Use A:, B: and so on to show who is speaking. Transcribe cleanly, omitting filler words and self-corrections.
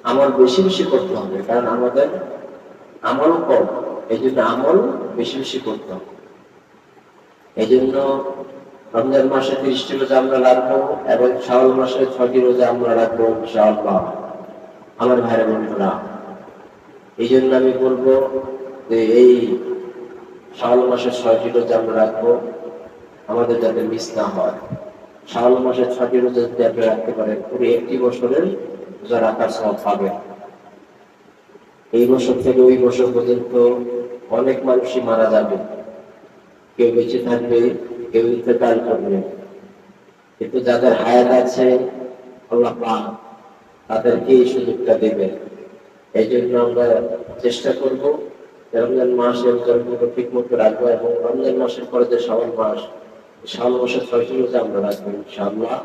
A: আমল বেশি বেশি করতে হবে, কারণ আমাদের আমলও কম, এই জন্য আমল বেশি বেশি করতে হবে। এই জন্য রমজান মাসে 30টি রোজা আমরা রাখবো এবং শাওয়াল মাসে 6টি রোজা আমরা রাখবো ইনশাআল্লাহ। আমার ভাইরা বন্ধুরা, এই জন্য আমি বলবো যে এই শাওয়াল মাসে 6টি রোজা আমরা রাখবো, আমাদের যাতে মিস না হয়। শাওয়াল মাসে 6টি রোজা যদি আপনি রাখতে পারেন, পুরো একটি বছরের রোজা রাখার সওয়াব পাবেন। এই বছর থেকে ওই বছর পর্যন্ত অনেক মানুষই মারা যাবে, কেউ বেঁচে থাকবে, কেউ ইন্তেকাল করবে, কিন্তু যাদের হায়াত আছে আল্লাহ পাক তাদেরকে এই সুযোগটা দেবেন। এই জন্য আমরা চেষ্টা করব রমজান মাসে রোজাগুলো ঠিক মতো রাখবো, এবং রমজান মাসের পরে যে শাওয়াল মাস, শাওয়াল মাসের 6টি রোজা আমরা রাখবো ইনশাআল্লাহ।